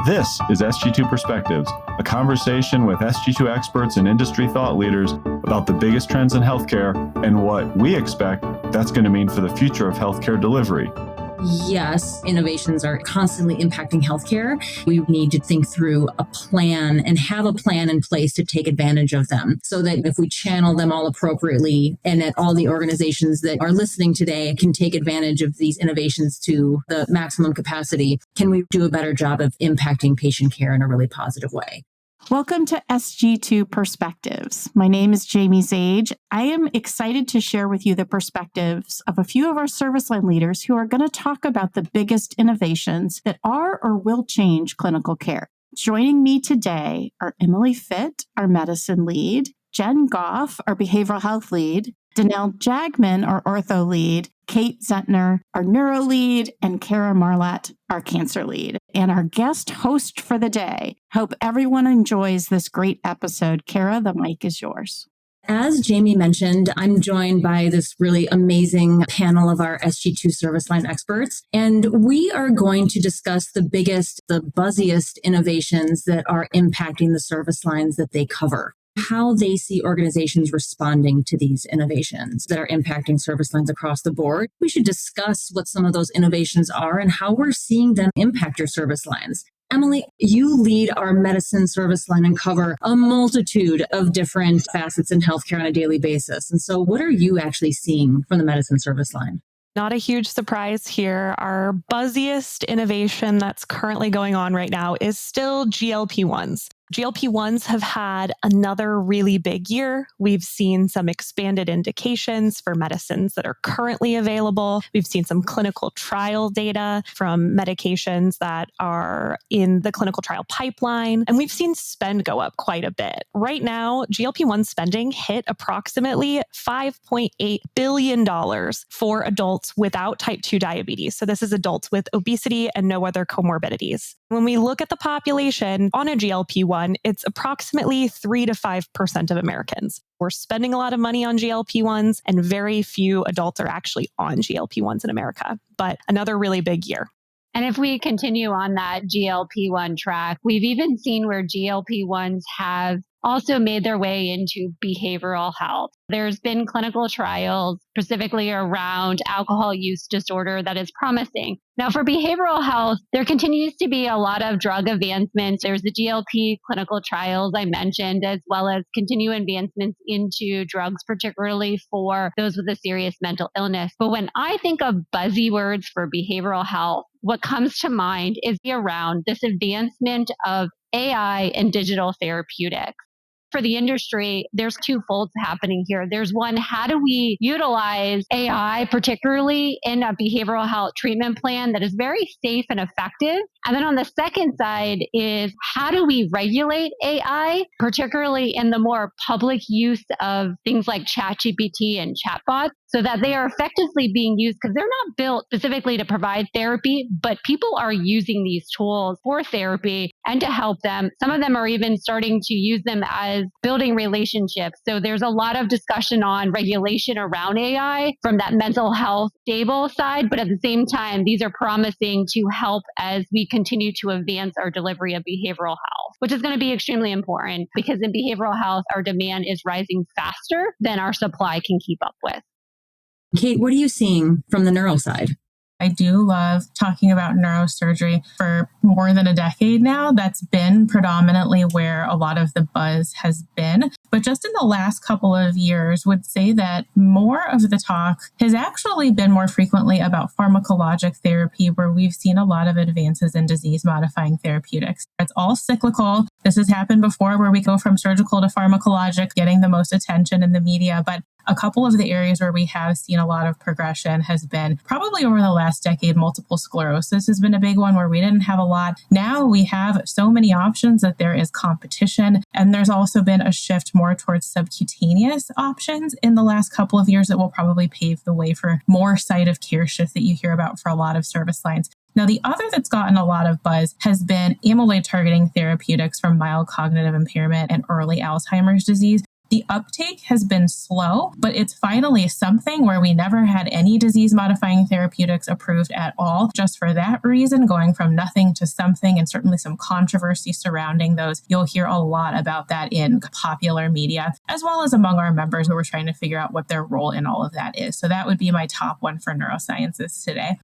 This is Sg2 Perspectives, a conversation with Sg2 experts and industry thought leaders about the biggest trends in healthcare and what we expect that's going to mean for the future of healthcare delivery. Yes, innovations are constantly impacting healthcare. We need to think through a plan and have a plan in place to take advantage of them so that if we channel them all appropriately and that all the organizations that are listening today can take advantage of these innovations to the maximum capacity, can we do a better job of impacting patient care in a really positive way? Welcome to Sg2 Perspectives. My name is Jayme Zage. I am excited to share with you the perspectives of a few of our service line leaders who are going to talk about the biggest innovations that are or will change clinical care. Joining me today are Emily Fitt, our medicine lead, Jen Goff, our behavioral health lead, Donnelle Jageman, our ortho lead, Kate Zentner, our neuro lead, and Kara Marlatt, our cancer lead, and our guest host for the day. Hope everyone enjoys this great episode. Kara, the mic is yours. As Jayme mentioned, I'm joined by this really amazing panel of our Sg2 service line experts, and we are going to discuss the biggest, the buzziest innovations that are impacting the service lines that they cover. How they see organizations responding to these innovations that are impacting service lines across the board. We should discuss what some of those innovations are and how we're seeing them impact your service lines. Emily, you lead our medicine service line and cover a multitude of different facets in healthcare on a daily basis. And so what are you actually seeing from the medicine service line? Not a huge surprise here. Our buzziest innovation that's currently going on right now is still GLP-1s. GLP-1s have had another really big year. We've seen some expanded indications for medicines that are currently available. We've seen some clinical trial data from medications that are in the clinical trial pipeline. And we've seen spend go up quite a bit. Right now, GLP-1 spending hit approximately $5.8 billion for adults without type 2 diabetes. So this is adults with obesity and no other comorbidities. When we look at the population on a GLP-1, it's approximately 3 to 5% of Americans. We're spending a lot of money on GLP-1s, and very few adults are actually on GLP-1s in America. But another really big year. And if we continue on that GLP-1 track, we've even seen where GLP-1s have also made their way into behavioral health. There's been clinical trials specifically around alcohol use disorder that is promising. Now, for behavioral health, there continues to be a lot of drug advancements. There's the GLP clinical trials I mentioned, as well as continued advancements into drugs, particularly for those with a serious mental illness. But when I think of buzzy words for behavioral health, what comes to mind is around this advancement of AI and digital therapeutics. For the industry, there's two folds happening here. There's one, how do we utilize AI, particularly in a behavioral health treatment plan that is very safe and effective? And then on the second side is how do we regulate AI, particularly in the more public use of things like ChatGPT and chatbots, so that they are effectively being used because they're not built specifically to provide therapy, but people are using these tools for therapy and to help them. Some of them are even starting to use them as building relationships. So there's a lot of discussion on regulation around AI from that mental health stable side, but at the same time, these are promising to help as we continue to advance our delivery of behavioral health, which is going to be extremely important because in behavioral health, our demand is rising faster than our supply can keep up with. Kate, what are you seeing from the neuro side? I do love talking about neurosurgery. For more than a decade now, that's been predominantly where a lot of the buzz has been. But just in the last couple of years, would say that more of the talk has actually been more frequently about pharmacologic therapy, where we've seen a lot of advances in disease-modifying therapeutics. It's all cyclical. This has happened before where we go from surgical to pharmacologic, getting the most attention in the media. But a couple of the areas where we have seen a lot of progression has been probably over the last decade. Multiple sclerosis has been a big one where we didn't have a lot. Now we have so many options that there is competition. And there's also been a shift more towards subcutaneous options in the last couple of years that will probably pave the way for more site of care shift that you hear about for a lot of service lines. Now, the other that's gotten a lot of buzz has been amyloid targeting therapeutics for mild cognitive impairment and early Alzheimer's disease. The uptake has been slow, but it's finally something where we never had any disease-modifying therapeutics approved at all. Just for that reason, going from nothing to something, and certainly some controversy surrounding those. You'll hear a lot about that in popular media, as well as among our members who are trying to figure out what their role in all of that is. So that would be my top one for neurosciences today.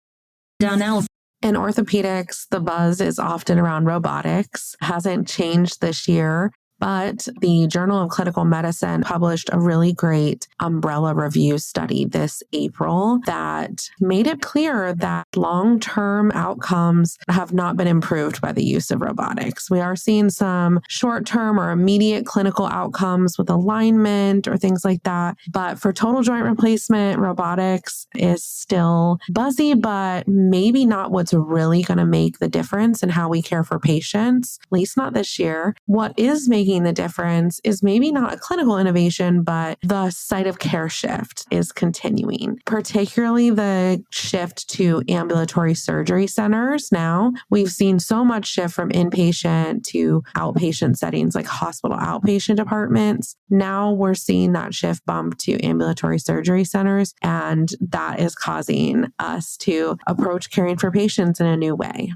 Donnelle. In orthopedics, the buzz is often around robotics. Hasn't changed this year. But the Journal of Clinical Medicine published a really great umbrella review study this April that made it clear that long-term outcomes have not been improved by the use of robotics. We are seeing some short-term or immediate clinical outcomes with alignment or things like that. But for total joint replacement, robotics is still buzzy, but maybe not what's really going to make the difference in how we care for patients, at least not this year. What is making the difference is maybe not a clinical innovation, but the site of care shift is continuing, particularly the shift to ambulatory surgery centers. Now, we've seen so much shift from inpatient to outpatient settings like hospital outpatient departments. Now we're seeing that shift bump to ambulatory surgery centers, and that is causing us to approach caring for patients in a new way.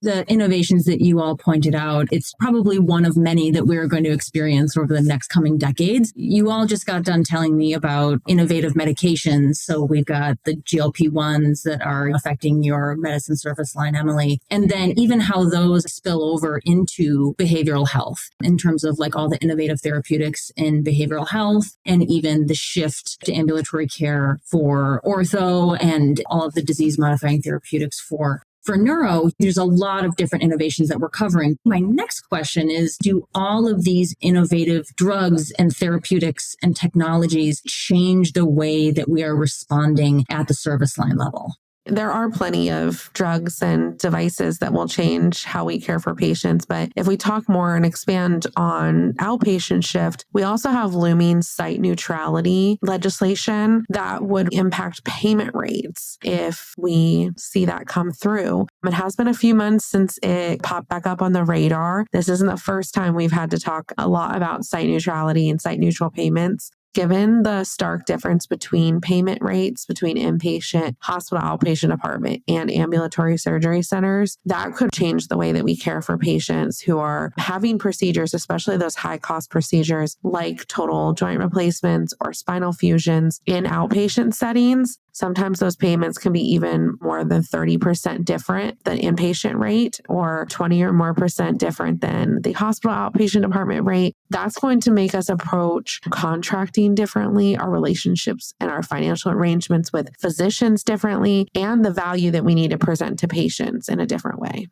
The innovations that you all pointed out, it's probably one of many that we're going to experience over the next coming decades. You all just got done telling me about innovative medications. So we've got the GLP-1s that are affecting your medicine service line, Emily, and then even how those spill over into behavioral health in terms of like all the innovative therapeutics in behavioral health, and even the shift to ambulatory care for ortho and all of the disease-modifying therapeutics for neuro. There's a lot of different innovations that we're covering. My next question is, do all of these innovative drugs and therapeutics and technologies change the way that we are responding at the service line level? There are plenty of drugs and devices that will change how we care for patients. But if we talk more and expand on outpatient shift, we also have looming site neutrality legislation that would impact payment rates if we see that come through. It has been a few months since it popped back up on the radar. This isn't the first time we've had to talk a lot about site neutrality and site neutral payments. Given the stark difference between payment rates between inpatient, hospital outpatient department, and ambulatory surgery centers, that could change the way that we care for patients who are having procedures, especially those high-cost procedures like total joint replacements or spinal fusions in outpatient settings. Sometimes those payments can be even more than 30% different than inpatient rate, or 20 or more percent different than the hospital outpatient department rate. That's going to make us approach contracting differently, our relationships and our financial arrangements with physicians differently, and the value that we need to present to patients in a different way.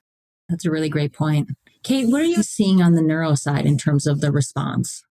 That's a really great point. Kate, what are you seeing on the neuro side in terms of the response?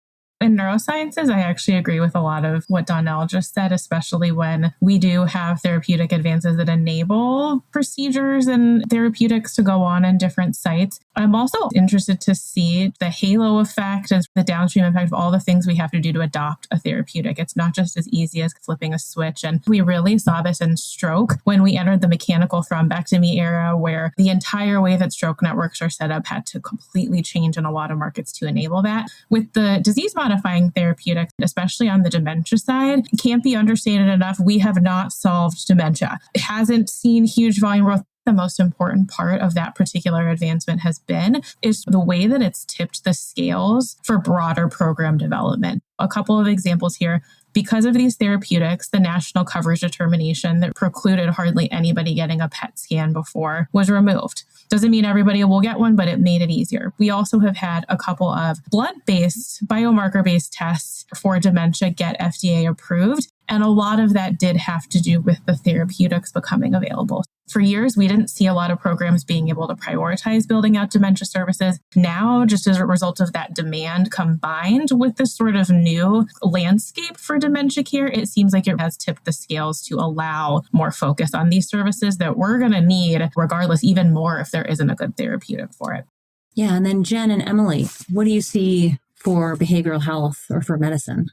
In neurosciences, I actually agree with a lot of what Donnelle just said, especially when we do have therapeutic advances that enable procedures and therapeutics to go on in different sites. I'm also interested to see the halo effect and the downstream impact of all the things we have to do to adopt a therapeutic. It's not just as easy as flipping a switch. And we really saw this in stroke when we entered the mechanical thrombectomy era, where the entire way that stroke networks are set up had to completely change in a lot of markets to enable that. With the disease-modifying therapeutics, especially on the dementia side, can't be understated enough. We have not solved dementia. It hasn't seen huge volume growth. The most important part of that particular advancement has been is the way that it's tipped the scales for broader program development. A couple of examples here. Because of these therapeutics, the national coverage determination that precluded hardly anybody getting a PET scan before was removed. Doesn't mean everybody will get one, but it made it easier. We also have had a couple of blood-based, biomarker-based tests for dementia get FDA approved. And a lot of that did have to do with the therapeutics becoming available. For years, we didn't see a lot of programs being able to prioritize building out dementia services. Now, just as a result of that demand combined with this sort of new landscape for dementia care, it seems like it has tipped the scales to allow more focus on these services that we're going to need, regardless, even more if there isn't a good therapeutic for it. Yeah. And then Jen and Emily, what do you see for behavioral health or for medicine?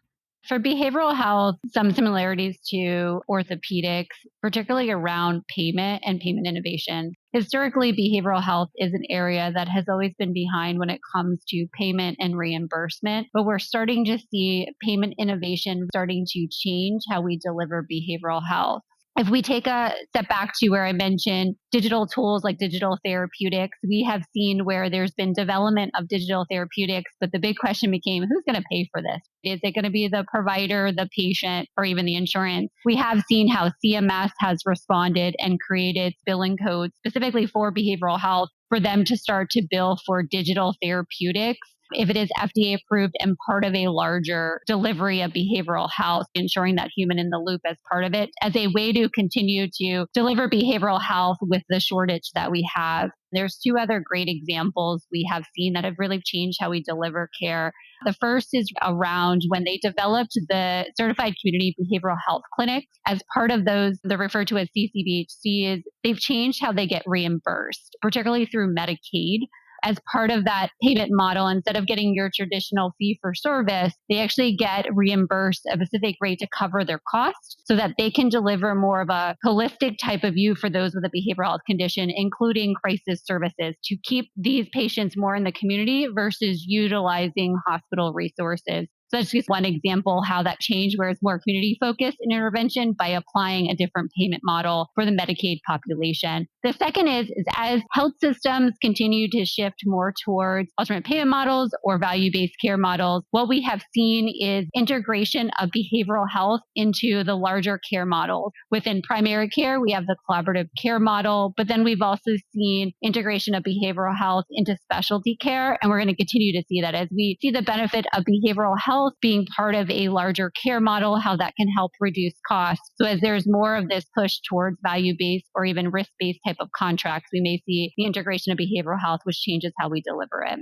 For behavioral health, some similarities to orthopedics, particularly around payment and payment innovation. Historically, behavioral health is an area that has always been behind when it comes to payment and reimbursement, but we're starting to see payment innovation starting to change how we deliver behavioral health. If we take a step back to where I mentioned digital tools like digital therapeutics, we have seen where there's been development of digital therapeutics, but the big question became, who's going to pay for this? Is it going to be the provider, the patient, or even the insurance? We have seen how CMS has responded and created billing codes specifically for behavioral health for them to start to bill for digital therapeutics if it is FDA approved and part of a larger delivery of behavioral health, ensuring that human in the loop as part of it, as a way to continue to deliver behavioral health with the shortage that we have. There's two other great examples we have seen that have really changed how we deliver care. The first is around when they developed the Certified Community Behavioral Health Clinics. As part of those, they're referred to as CCBHCs, they've changed how they get reimbursed, particularly through Medicaid. As part of that payment model, instead of getting your traditional fee for service, they actually get reimbursed a specific rate to cover their costs so that they can deliver more of a holistic type of view for those with a behavioral health condition, including crisis services, to keep these patients more in the community versus utilizing hospital resources. So that's just one example how that changed, where it's more community focused in intervention by applying a different payment model for the Medicaid population. The second is as health systems continue to shift more towards alternate payment models or value-based care models, what we have seen is integration of behavioral health into the larger care models. Within primary care, we have the collaborative care model, but then we've also seen integration of behavioral health into specialty care. And we're going to continue to see that as we see the benefit of behavioral health being part of a larger care model, how that can help reduce costs. So as there's more of this push towards value-based or even risk-based type of contracts, we may see the integration of behavioral health, which changes how we deliver it.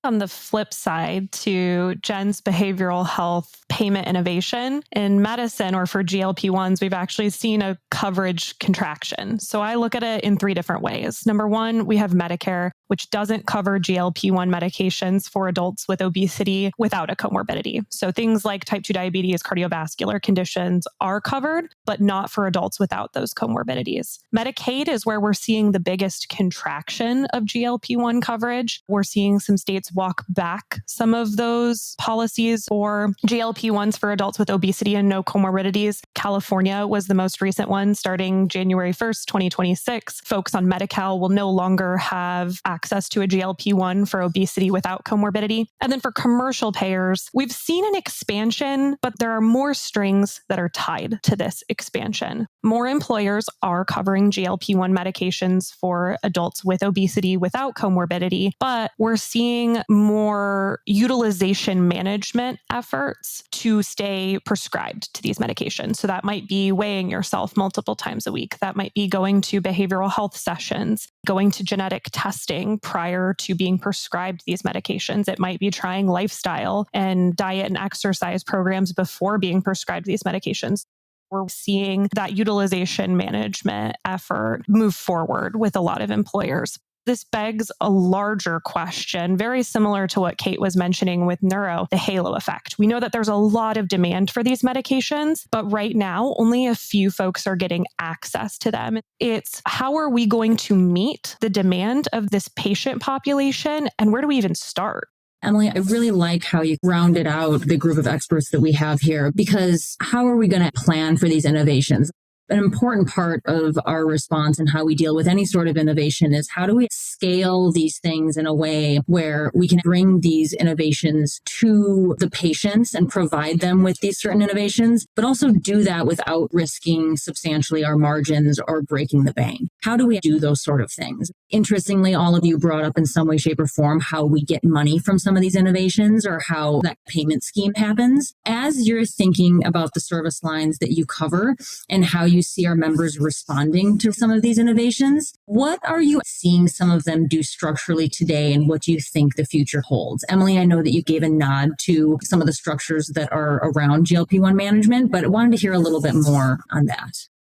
On the flip side to Jen's behavioral health payment innovation, in medicine or for GLP-1s, we've actually seen a coverage contraction. So I look at it in three different ways. Number one, we have Medicare, which doesn't cover GLP-1 medications for adults with obesity without a comorbidity. So things like type 2 diabetes, cardiovascular conditions are covered, but not for adults without those comorbidities. Medicaid is where we're seeing the biggest contraction of GLP-1 coverage. We're seeing some states walk back some of those policies for GLP-1s for adults with obesity and no comorbidities. California was the most recent one starting January 1st, 2026. Folks on Medi-Cal will no longer have access to a GLP-1 for obesity without comorbidity. And then for commercial payers, we've seen an expansion, but there are more strings that are tied to this expansion. More employers are covering GLP-1 medications for adults with obesity without comorbidity, but we're seeing more utilization management efforts to stay prescribed to these medications. So that might be weighing yourself multiple times a week. That might be going to behavioral health sessions, going to genetic testing prior to being prescribed these medications. It might be trying lifestyle and diet and exercise programs before being prescribed these medications. We're seeing that utilization management effort move forward with a lot of employers. This begs a larger question, very similar to what Kate was mentioning with neuro, the halo effect. We know that there's a lot of demand for these medications, but right now, only a few folks are getting access to them. It's how are we going to meet the demand of this patient population, and where do we even start? Emily, I really like how you rounded out the group of experts that we have here, because how are we going to plan for these innovations? An important part of our response and how we deal with any sort of innovation is how do we scale these things in a way where we can bring these innovations to the patients and provide them with these certain innovations, but also do that without risking substantially our margins or breaking the bank. How do we do those sort of things? Interestingly, all of you brought up in some way, shape, or form how we get money from some of these innovations or how that payment scheme happens. As you're thinking about the service lines that you cover and how you see our members responding to some of these innovations, what are you seeing some of them do structurally today, and what do you think the future holds? Emily, I know that you gave a nod to some of the structures that are around GLP-1 management, but I wanted to hear a little bit more on that.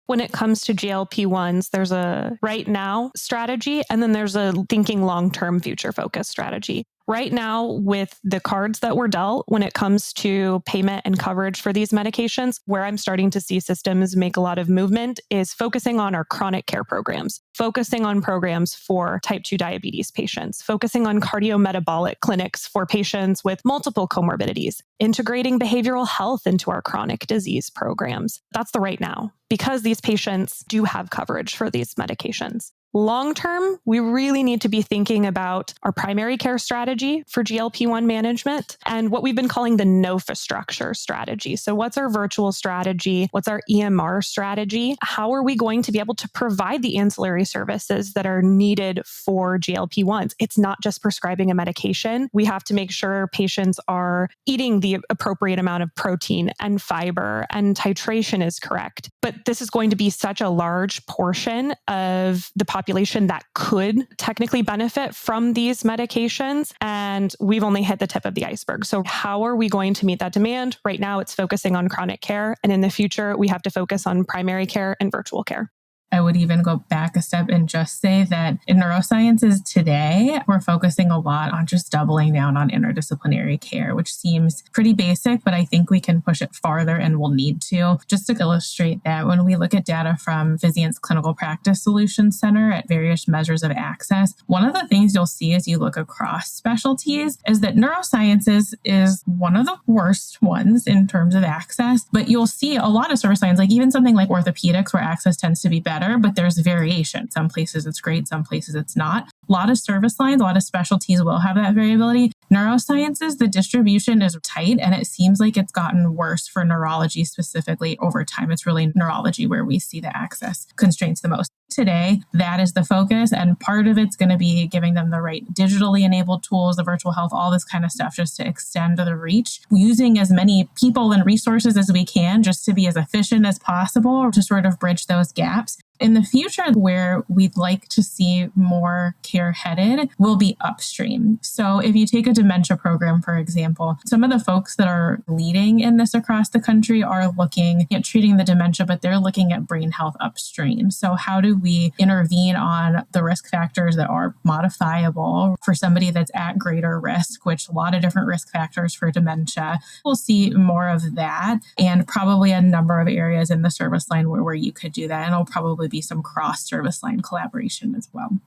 When it comes to GLP-1s, there's a right now strategy, and then there's a thinking long-term future focus strategy. Right now, with the cards that were dealt when it comes to payment and coverage for these medications, where I'm starting to see systems make a lot of movement is focusing on our chronic care programs, focusing on programs for type 2 diabetes patients, focusing on cardiometabolic clinics for patients with multiple comorbidities, integrating behavioral health into our chronic disease programs. That's the right now, because these patients do have coverage for these medications. Long term, we really need to be thinking about our primary care strategy for GLP-1 management and what we've been calling the NOFA strategy. So what's our virtual strategy? What's our EMR strategy? How are we going to be able to provide the ancillary services that are needed for GLP-1s? It's not just prescribing a medication. We have to make sure patients are eating the appropriate amount of protein and fiber and titration is correct. But this is going to be such a large portion of the population that could technically benefit from these medications. And we've only hit the tip of the iceberg. So how are we going to meet that demand? Right now, it's focusing on chronic care. And in the future, we have to focus on primary care and virtual care. I would even go back a step and just say that in neurosciences today, we're focusing a lot on just doubling down on interdisciplinary care, which seems pretty basic, but I think we can push it farther and we'll need to. Just to illustrate that, when we look at data from Vizient's Clinical Practice Solutions Center at various measures of access, one of the things you'll see as you look across specialties is that neurosciences is one of the worst ones in terms of access, but you'll see a lot of service lines, like even something like orthopedics where access tends to be better, but there's variation. Some places it's great, some places it's not. A lot of service lines, a lot of specialties will have that variability. Neurosciences, the distribution is tight, and it seems like it's gotten worse for neurology specifically over time. It's really neurology where we see the access constraints the most. Today, that is the focus, and part of it's going to be giving them the right digitally enabled tools, the virtual health, all this kind of stuff, just to extend the reach, using as many people and resources as we can just to be as efficient as possible to sort of bridge those gaps. In the future, where we'd like to see more care headed will be upstream. So if you take a dementia program, for example, some of the folks that are leading in this across the country are looking at treating the dementia, but they're looking at brain health upstream. So how do we intervene on the risk factors that are modifiable for somebody that's at greater risk, which a lot of different risk factors for dementia. We'll see more of that, and probably a number of areas in the service line where you could do that. And it'll probably be some cross-service line collaboration as well.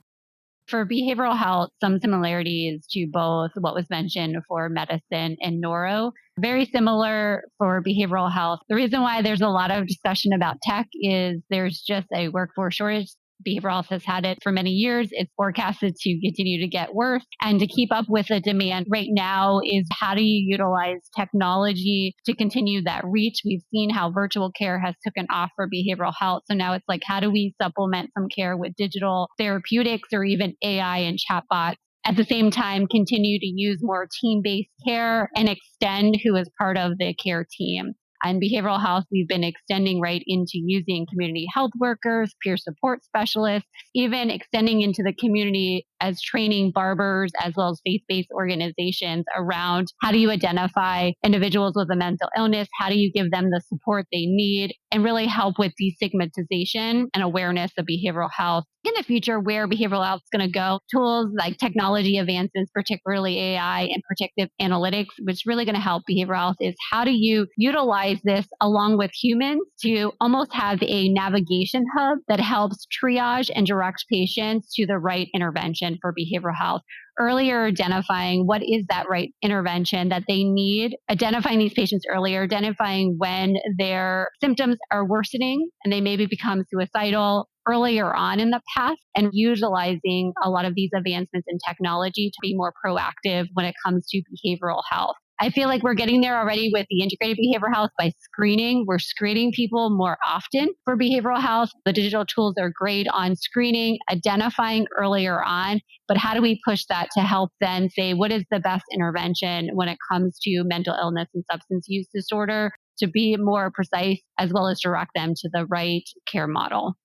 For behavioral health, some similarities to both what was mentioned for medicine and neuro. Very similar for behavioral health. The reason why there's a lot of discussion about tech is there's just a workforce shortage. Behavioral health has had it for many years. It's forecasted to continue to get worse. And to keep up with the demand right now is how do you utilize technology to continue that reach? We've seen how virtual care has taken off for behavioral health. So now it's like, how do we supplement some care with digital therapeutics or even AI and chatbots? At the same time, continue to use more team-based care and extend who is part of the care team. And behavioral health, we've been extending right into using community health workers, peer support specialists, even extending into the community as training barbers, as well as faith-based organizations around how do you identify individuals with a mental illness? How do you give them the support they need and really help with destigmatization and awareness of behavioral health? In the future, where behavioral health is going to go, tools like technology advances, particularly AI and predictive analytics, which is really going to help behavioral health, is how do you utilize this along with humans to almost have a navigation hub that helps triage and direct patients to the right intervention for behavioral health. Earlier identifying what is that right intervention that they need, identifying these patients earlier, identifying when their symptoms are worsening and they maybe become suicidal earlier on in the path, and utilizing a lot of these advancements in technology to be more proactive when it comes to behavioral health. I feel like we're getting there already with the integrated behavioral health by screening. We're screening people more often for behavioral health. The digital tools are great on screening, identifying earlier on, but how do we push that to help then say what is the best intervention when it comes to mental illness and substance use disorder to be more precise as well as direct them to the right care model.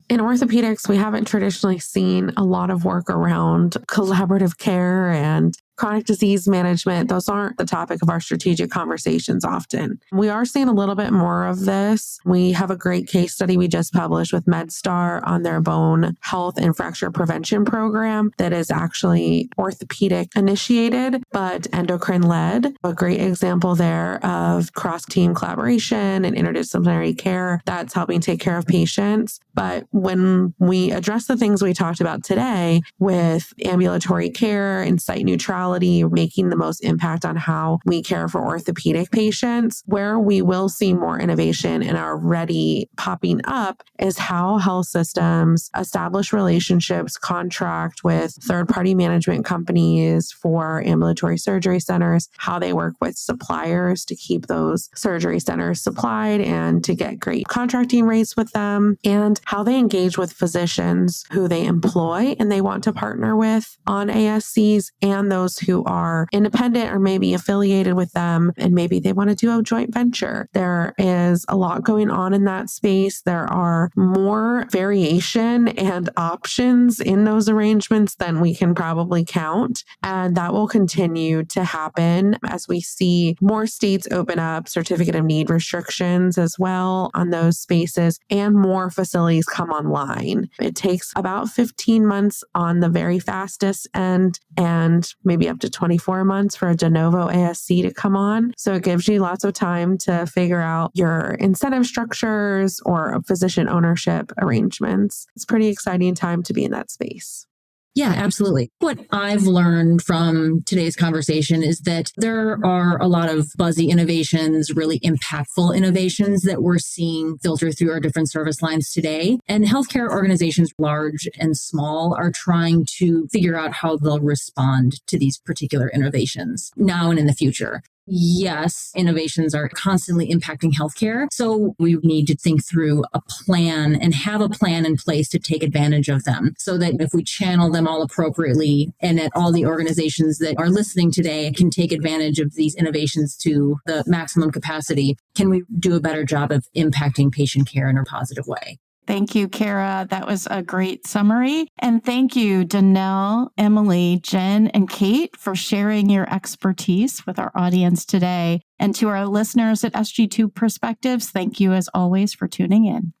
In orthopedics, we haven't traditionally seen a lot of work around collaborative care and chronic disease management, those aren't the topic of our strategic conversations often. We are seeing a little bit more of this. We have a great case study we just published with MedStar on their bone health and fracture prevention program that is actually orthopedic initiated, but endocrine led. A great example there of cross-team collaboration and interdisciplinary care that's helping take care of patients. But when we address the things we talked about today with ambulatory care and site neutrality, making the most impact on how we care for orthopedic patients, where we will see more innovation and are already popping up is how health systems establish relationships, contract with third-party management companies for ambulatory surgery centers, how they work with suppliers to keep those surgery centers supplied and to get great contracting rates with them, and how they engage with physicians who they employ and they want to partner with on ASCs, and those who are independent or maybe affiliated with them and maybe they want to do a joint venture. There is a lot going on in that space. There are more variation and options in those arrangements than we can probably count. And that will continue to happen as we see more states open up certificate of need restrictions as well on those spaces and more facilities come online. It takes about 15 months on the very fastest end and maybe up to 24 months for a de novo ASC to come on. So it gives you lots of time to figure out your incentive structures or physician ownership arrangements. It's a pretty exciting time to be in that space. Yeah, absolutely. What I've learned from today's conversation is that there are a lot of buzzy innovations, really impactful innovations that we're seeing filter through our different service lines today. And healthcare organizations, large and small, are trying to figure out how they'll respond to these particular innovations now and in the future. Yes, innovations are constantly impacting healthcare. So we need to think through a plan and have a plan in place to take advantage of them so that if we channel them all appropriately and that all the organizations that are listening today can take advantage of these innovations to the maximum capacity, can we do a better job of impacting patient care in a positive way? Thank you, Kara. That was a great summary. And thank you, Donnelle, Emily, Jen, and Kate for sharing your expertise with our audience today. And to our listeners at Sg2 Perspectives, thank you as always for tuning in.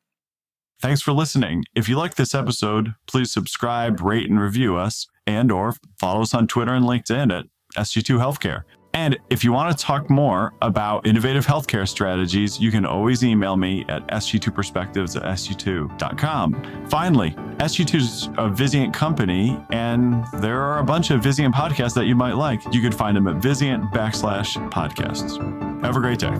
Thanks for listening. If you like this episode, please subscribe, rate, and review us, and or follow us on Twitter and LinkedIn at Sg2 Healthcare. And if you want to talk more about innovative healthcare strategies, you can always email me at sg2perspectives@sg2.com. Finally, Sg2 is a Vizient company, and there are a bunch of Vizient podcasts that you might like. You can find them at Vizient /podcasts. Have a great day.